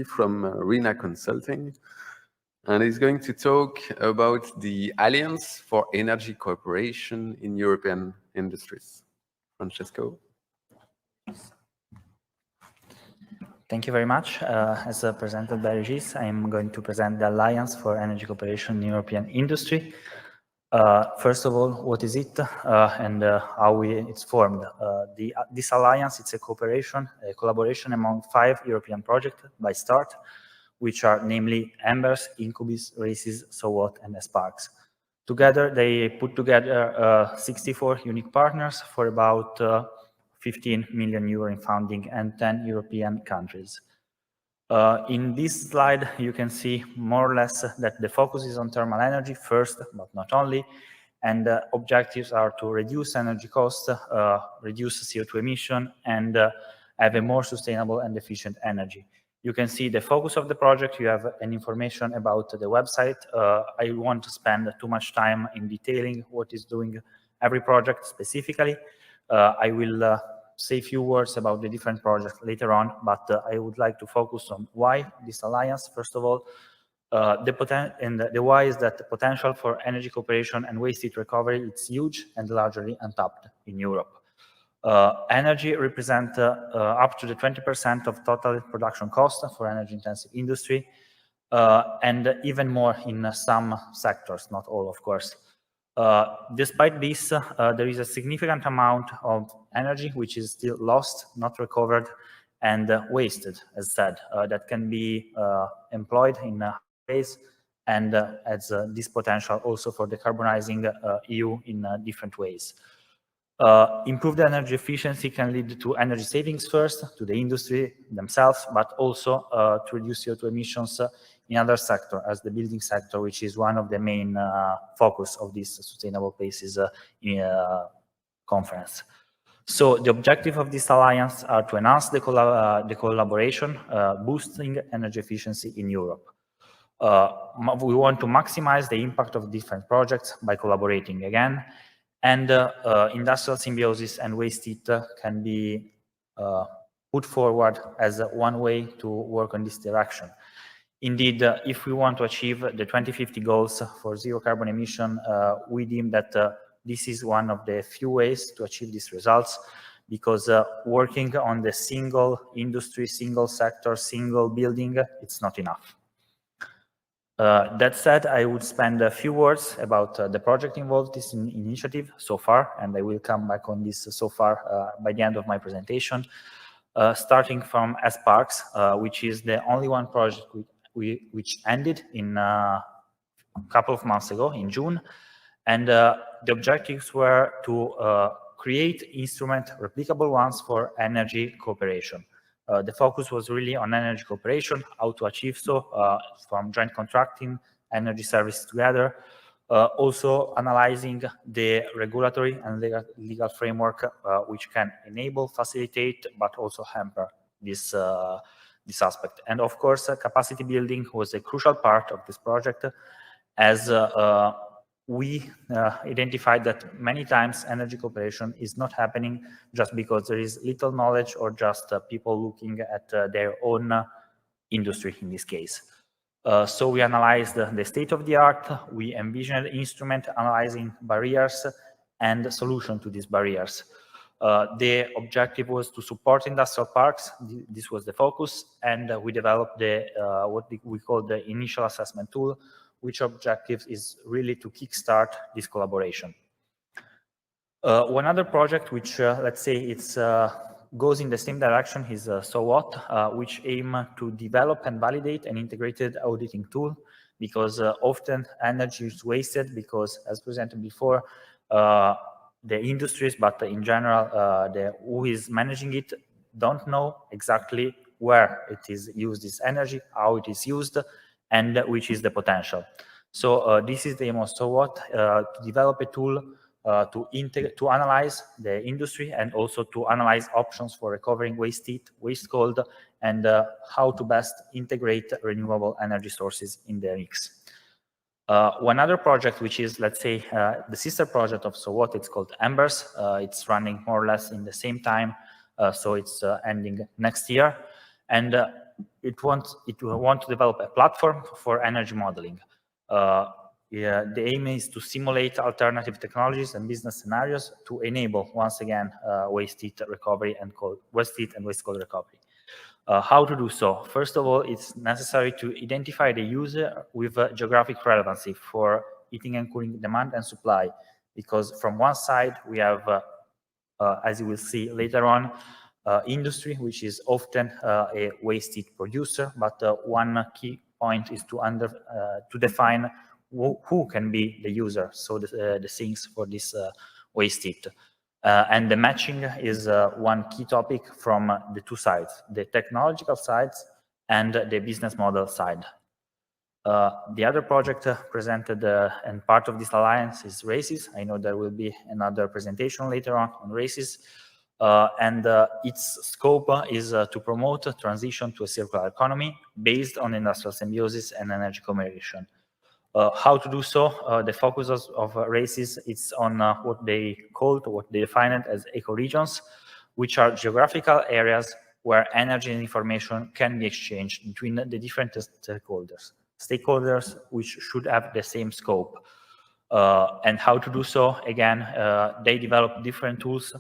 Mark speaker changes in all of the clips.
Speaker 1: from RENA Consulting, and he's going to talk about the Alliance for Energy Cooperation in European Industries. Francesco.
Speaker 2: Thank you very much. As presented by Regis, I'm going to present the Alliance for Energy Cooperation in European Industry. First of all, what is it and how it's formed? This alliance, it's a collaboration among 5 European projects by START, which are namely Embers, Incubus, RACES, SOWOT, and Sparks. Together, they put together 64 unique partners for about 15 million euro in funding and 10 European countries. In this slide, you can see more or less that the focus is on thermal energy first, but not only, and objectives are to reduce energy costs, reduce CO2 emission, and have a more sustainable and efficient energy. You can see the focus of the project. You have an information about the website. I won't spend too much time in detailing what is doing every project specifically. I will say a few words about the different projects later on, but I would like to focus on why this alliance. First of all, the why is that the potential for energy cooperation and waste heat recovery is huge and largely untapped in Europe. Energy represents up to the 20% of total production cost for energy-intensive industry, and even more in some sectors, not all, of course. Despite this, there is a significant amount of energy which is still lost, not recovered, and wasted, as said, that can be employed in ways and has this potential also for decarbonizing EU in different ways. Improved energy efficiency can lead to energy savings first, to the industry themselves, but also to reduce CO2 emissions in other sectors, as the building sector, which is one of the main focus of this Sustainable Places conference. So the objective of this alliance are to enhance the collaboration, boosting energy efficiency in Europe. We want to maximize the impact of different projects by collaborating again, and industrial symbiosis and waste heat can be put forward as one way to work on this direction. Indeed, if we want to achieve the 2050 goals for zero carbon emission, we deem that this is one of the few ways to achieve these results, because working on the single industry, single sector, single building, it's not enough. That said, I would spend a few words about the project involved in this initiative so far, and I will come back on this so far by the end of my presentation, starting from Sparks, which is the only one project which ended in a couple of months ago, in June, and the objectives were to create instrument, replicable ones for energy cooperation. The focus was really on energy cooperation, how to achieve so, from joint contracting, energy services together, also analyzing the regulatory and legal framework which can enable, facilitate, but also hamper this aspect. And of course, capacity building was a crucial part of this project, as we identified that many times energy cooperation is not happening just because there is little knowledge or just people looking at their own industry in this case. So we analyzed the state of the art, we envisioned an instrument analyzing barriers and solution to these barriers. The objective was to support industrial parks. This was the focus, and we developed the what we call the initial assessment tool, which objective is really to kickstart this collaboration. One other project which, let's say, it's goes in the same direction is SOWOT, which aim to develop and validate an integrated auditing tool, because often energy is wasted because, as presented before, the industries, but in general, who is managing it, don't know exactly where it is used, this energy, how it is used, and which is the potential. So this is the aim of SOWOT, to develop a tool to analyze the industry and also to analyze options for recovering waste heat, waste cold, and how to best integrate renewable energy sources in the mix. One other project, which is, let's say, the sister project of SOWOT, it's called Embers. It's running more or less in the same time, so it's ending next year. And it wants to develop a platform for energy modeling. The aim is to simulate alternative technologies and business scenarios to enable, once again, waste heat recovery and waste heat and waste cold recovery. How to do so? First of all, it's necessary to identify the user with geographic relevancy for heating and cooling demand and supply, because from one side we have, as you will see later on, industry, which is often a waste heat producer, but one key point is to define who can be the user, so the sinks for this waste heat. And the matching is one key topic from the two sides, the technological sides and the business model side. The other project presented and part of this alliance is RACES. I know there will be another presentation later on RACES. And its scope is to promote a transition to a circular economy based on industrial symbiosis and energy co-generation. How to do so? The focus of RACES is on what they define it as ecoregions, which are geographical areas where energy and information can be exchanged between the different stakeholders which should have the same scope. And how to do so? Again, they develop different tools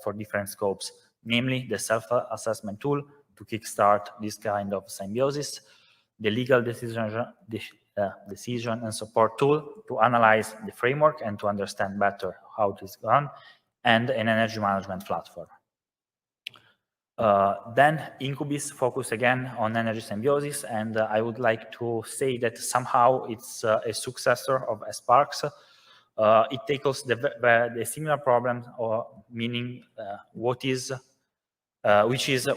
Speaker 2: for different scopes, namely the self-assessment tool to kickstart this kind of symbiosis, the legal decision and support tool to analyze the framework and to understand better how it is done, and an energy management platform. Then Incubis focus again on energy symbiosis, and I would like to say that somehow it's a successor of Sparks. It tackles the similar problem, or meaning which is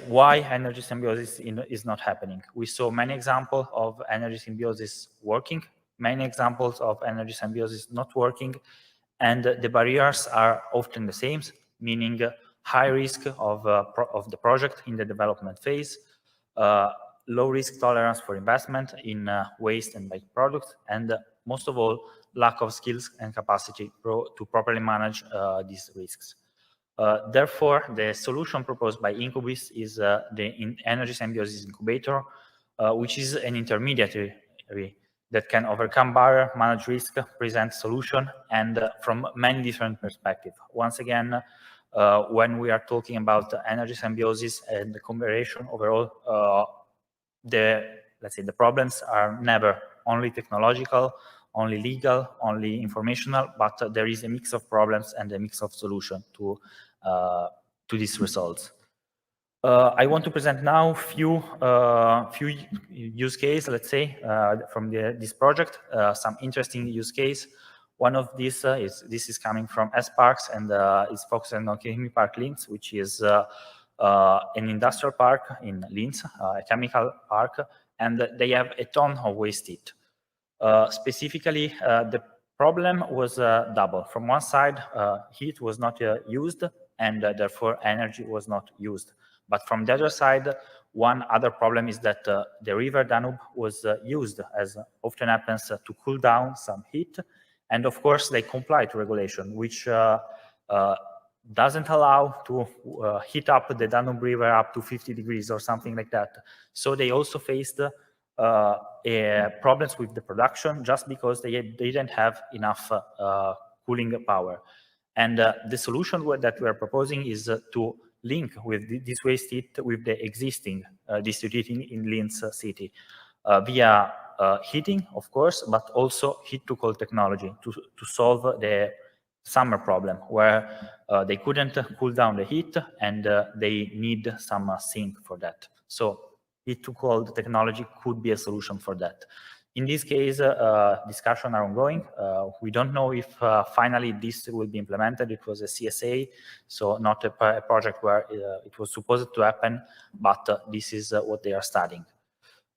Speaker 2: why energy symbiosis is not happening. We saw many examples of energy symbiosis working, many examples of energy symbiosis not working, and the barriers are often the same, meaning high risk of the project in the development phase, low risk tolerance for investment in waste and byproducts, and most of all, lack of skills and capacity to properly manage these risks. Therefore, the solution proposed by Incubis is the energy symbiosis incubator, which is an intermediary that can overcome barrier, manage risk, present solution, and from many different perspectives. Once again, when we are talking about energy symbiosis and the collaboration overall, let's say the problems are never only technological, only legal, only informational, but there is a mix of problems and a mix of solutions to these results. I want to present now few use cases, let's say, from this project, some interesting use case. One of these is coming from Sparks and is focusing on Chemie Park Linz, which is an industrial park in Linz, a chemical park, and they have a ton of waste heat. Specifically, the problem was double. From one side, heat was not used, and therefore energy was not used. But from the other side, one other problem is that the river Danube was used, as often happens, to cool down some heat. And of course, they comply to regulation, which doesn't allow to heat up the Danube River up to 50 degrees or something like that. So they also faced problems with the production just because they didn't have enough cooling power. And the solution that we are proposing is to link with this waste heat with the existing district heating in Linz city via heating, of course, but also heat-to-cold technology to solve the summer problem where they couldn't cool down the heat and they need some sink for that. So heat-to-cold technology could be a solution for that. In this case, discussions are ongoing. We don't know if finally this will be implemented. It was a CSA, so not a project where it was supposed to happen, but this is what they are studying.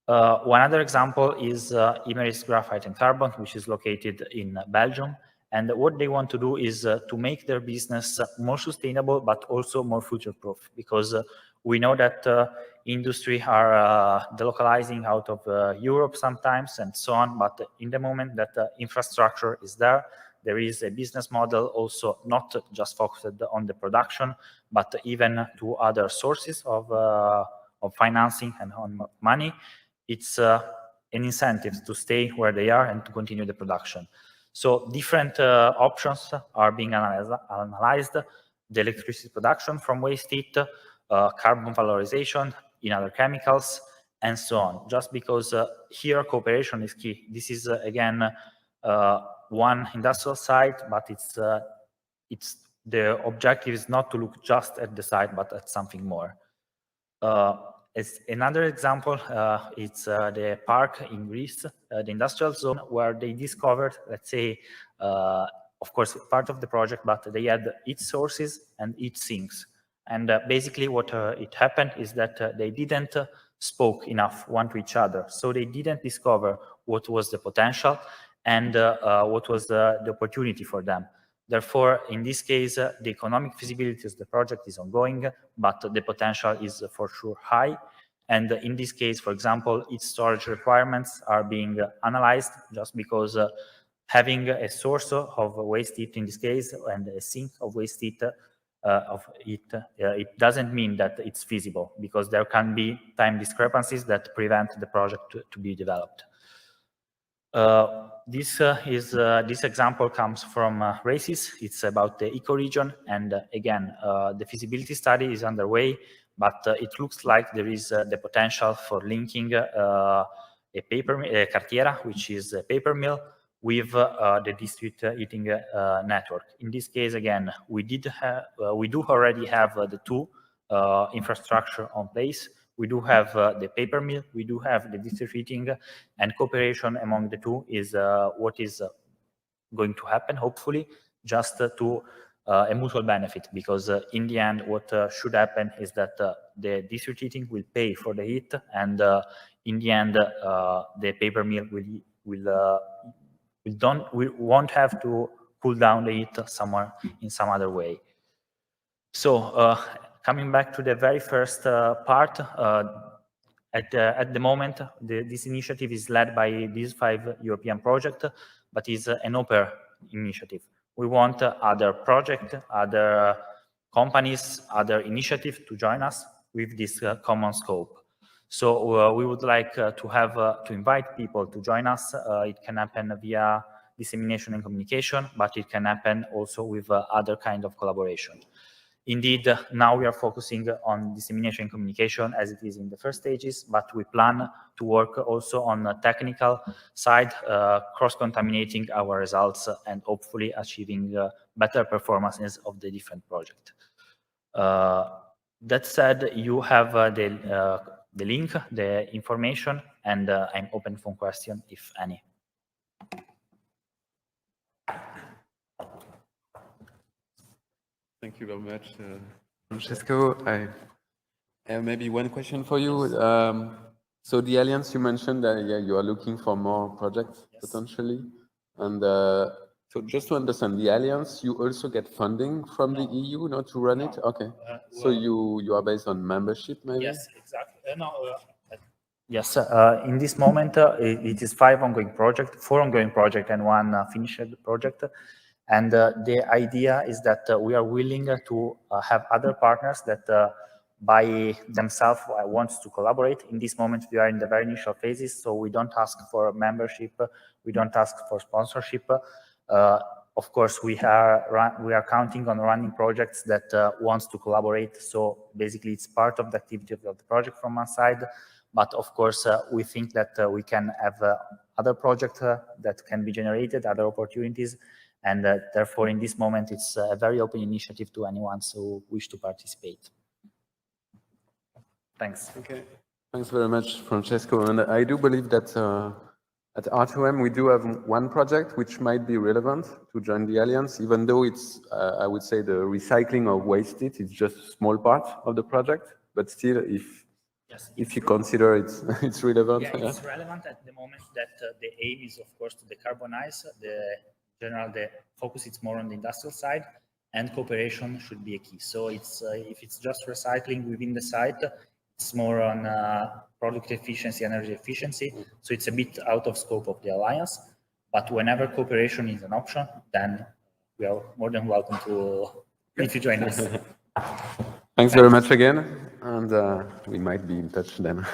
Speaker 2: One other example is Imerys Graphite and Carbon, which is located in Belgium. And what they want to do is to make their business more sustainable, but also more future-proof, because we know that industry are delocalizing out of Europe sometimes and so on. But in the moment that infrastructure is there, there is a business model also not just focused on the production, but even to other sources of of financing and on money, it's an incentive to stay where they are and to continue the production. So different options are being analyzed: the electricity production from waste heat, carbon valorization in other chemicals, and so on. Just because here cooperation is key. This is again one industrial site, but it's the objective is not to look just at the site, but at something more. As another example, it's the park in Greece, the industrial zone, where they discovered, let's say, of course, part of the project, but they had heat sources and heat sinks. And basically what it happened is that they didn't spoke enough one to each other. So they didn't discover what was the potential and what was the opportunity for them. Therefore, in this case, the economic feasibility of the project is ongoing, but the potential is for sure high. And in this case, for example, its storage requirements are being analyzed, just because having a source of waste heat in this case and a sink of waste heat it doesn't mean that it's feasible, because there can be time discrepancies that prevent the project to be developed. This example comes from RACES. It's about the ecoregion, and again, the feasibility study is underway, but it looks like there is the potential for linking a cartiera, which is a paper mill, with the district heating network. In this case, again, we do already have the two infrastructure on place. We do have the paper mill, we do have the district heating, and cooperation among the two is what is going to happen, hopefully, just to a mutual benefit, because in the end, what should happen is that the district heating will pay for the heat, and in the end, the paper mill we won't have to cool down the heat somewhere in some other way. So coming back to the very first part, at the moment, this initiative is led by these 5 European projects, but is an open initiative. We want other projects, other companies, other initiatives to join us with this common scope. So we would like to invite people to join us. It can happen via dissemination and communication, but it can happen also with other kind of collaboration. Indeed, now we are focusing on dissemination and communication as it is in the first stages, but we plan to work also on the technical side, cross-contaminating our results and hopefully achieving better performances of the different projects. That said, you have the link, the information, and I'm open for questions, if any.
Speaker 1: Thank you very much, Francesco. I have maybe one question for you. So the Alliance, you mentioned that you are looking for more projects, yes, potentially. And so just to understand, the Alliance, you also get funding from the EU, not to run it? Okay. So you are based on membership, maybe?
Speaker 2: Yes, exactly. Yes, in this moment, it is 5 ongoing projects, 4 ongoing projects and 1 finished project. And the idea is that we are willing to have other partners that by themselves want to collaborate. In this moment, we are in the very initial phases, so we don't ask for membership, we don't ask for sponsorship. Of course, we are counting on running projects that wants to collaborate. So basically, it's part of the activity of the project from one side. But of course, we think that we can have other projects that can be generated, other opportunities. And therefore, in this moment, it's a very open initiative to anyone who wish to participate. Thanks.
Speaker 1: Okay. Thanks very much, Francesco. And I do believe that at R2M, we do have 1 project which might be relevant to join the Alliance, even though it's, I would say, the recycling of waste heat is just a small part of the project. But still, if you consider it's relevant.
Speaker 2: Yeah, it's relevant at the moment that the aim is, of course, to decarbonize. The focus is more on the industrial side, and cooperation should be a key. So it's if it's just recycling within the site, it's more on product efficiency, energy efficiency. So it's a bit out of scope of the Alliance. But whenever cooperation is an option, then we are more than welcome to if you join us.
Speaker 1: Thanks very much again, and we might be in touch then.